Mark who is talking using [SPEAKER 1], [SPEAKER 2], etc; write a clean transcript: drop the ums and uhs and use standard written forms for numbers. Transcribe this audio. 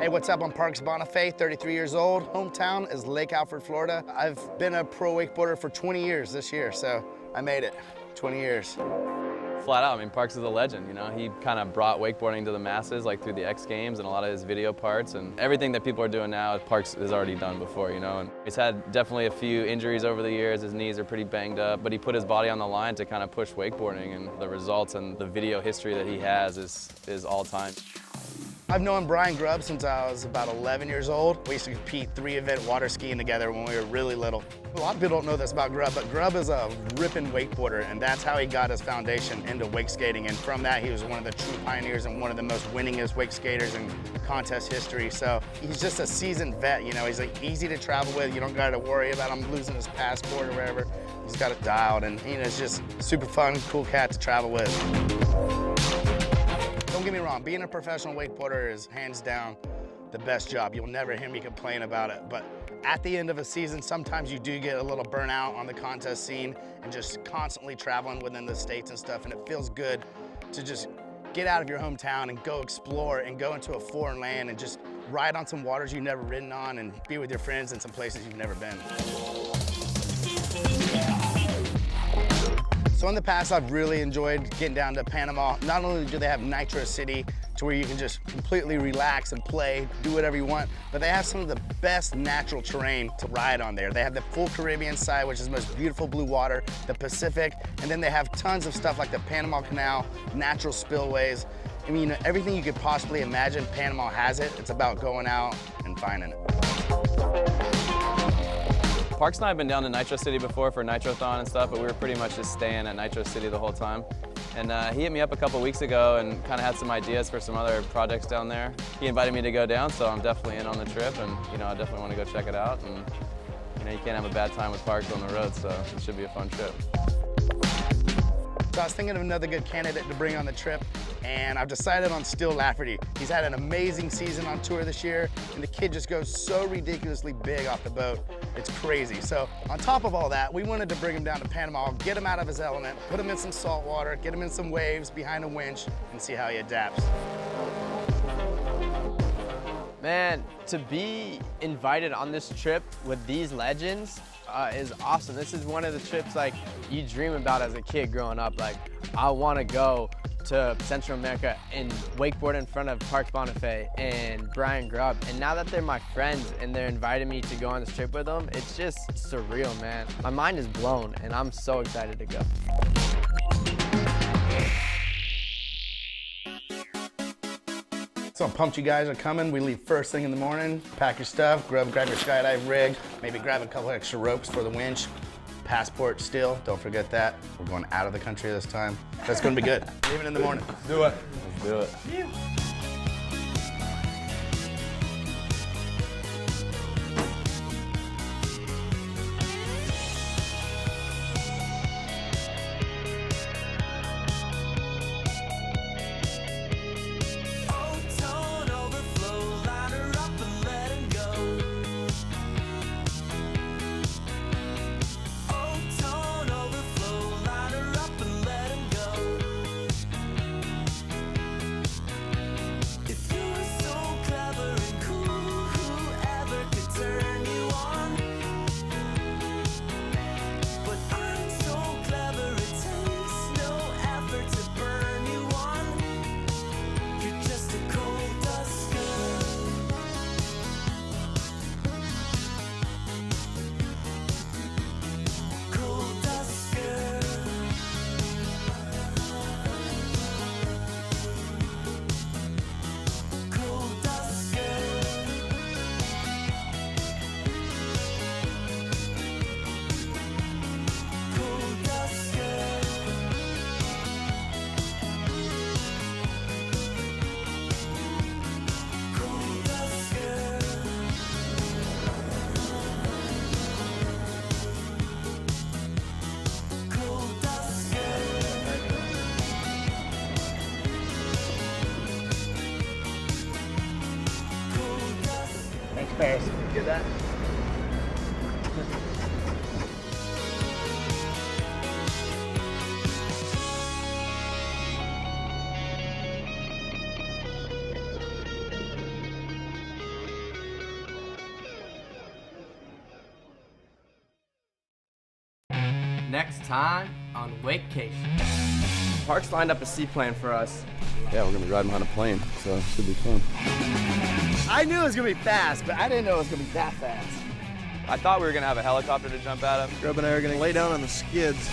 [SPEAKER 1] Hey, what's up? I'm Parks Bonifay, 33 years old. Hometown is Lake Alfred, Florida. I've been a pro wakeboarder for 20 years this year, so I made it, 20 years.
[SPEAKER 2] Flat out, I mean, Parks is a legend, you know? He kind of brought wakeboarding to the masses, like through the X Games and a lot of his video parts, and everything that people are doing now, Parks has already done before, you know? And he's had definitely a few injuries over the years. His knees are pretty banged up, but he put his body on the line to kind of push wakeboarding, and the results and the video history that he has is all time.
[SPEAKER 1] I've known Brian Grubb since I was about 11 years old. We used to compete 3-event water skiing together when we were really little. A lot of people don't know this about Grubb, but Grubb is a ripping wakeboarder, and that's how he got his foundation into wake skating. And from that, he was one of the true pioneers and one of the most winningest wake skaters in contest history. So he's just a seasoned vet, you know. He's like easy to travel with. You don't got to worry about him losing his passport or whatever. He's got it dialed, and you know, it's just super fun, cool cat to travel with. Don't get me wrong, being a professional wakeboarder is hands down the best job. You'll never hear me complain about it, but at the end of a season, sometimes you do get a little burnout on the contest scene and just constantly traveling within the states and stuff, and it feels good to just get out of your hometown and go explore and go into a foreign land and just ride on some waters you've never ridden on and be with your friends in some places you've never been. So in the past, I've really enjoyed getting down to Panama. Not only do they have Nitro City, to where you can just completely relax and play, do whatever you want, but they have some of the best natural terrain to ride on there. They have the full Caribbean side, which is the most beautiful blue water, the Pacific, and then they have tons of stuff like the Panama Canal, natural spillways. I mean, everything you could possibly imagine, Panama has it. It's about going out and finding it.
[SPEAKER 2] Parks and I have been down to Nitro City before for Nitrothon and stuff, but we were pretty much just staying at Nitro City the whole time. And he hit me up a couple weeks ago and kind of had some ideas for some other projects down there. He invited me to go down, so I'm definitely in on the trip, and you know, I definitely want to go check it out. And you know, you can't have a bad time with Parks on the road, so it should be a fun trip.
[SPEAKER 1] So I was thinking of another good candidate to bring on the trip, and I've decided on Steel Lafferty. He's had an amazing season on tour this year, and the kid just goes so ridiculously big off the boat. It's crazy. So on top of all that, we wanted to bring him down to Panama, get him out of his element, put him in some salt water, get him in some waves behind a winch, and see how he adapts.
[SPEAKER 3] Man, to be invited on this trip with these legends is awesome. This is one of the trips like you dream about as a kid growing up. Like, I want to go to Central America and wakeboard in front of Parks Bonifay and Brian Grubb. And now that they're my friends and they're inviting me to go on this trip with them, it's just surreal, man. My mind is blown and I'm so excited to go.
[SPEAKER 1] So I'm pumped you guys are coming. We leave first thing in the morning. Pack your stuff, grab your skydive rig, maybe grab a couple extra ropes for the winch. Passport still, don't forget that. We're going out of the country this time. That's gonna be good. Leaving in the morning.
[SPEAKER 2] Let's do it. Let's do it.
[SPEAKER 1] Yeah. Paris. Get that?
[SPEAKER 3] next time on Wakecation. Parks lined up a seaplane for us.
[SPEAKER 2] Yeah, we're gonna be riding on a plane, so it should be fun.
[SPEAKER 1] I knew it was gonna be fast, but I didn't know it was gonna be that fast.
[SPEAKER 2] I thought we were gonna have a helicopter to jump out of.
[SPEAKER 4] Grubb and I are gonna lay down on the skids.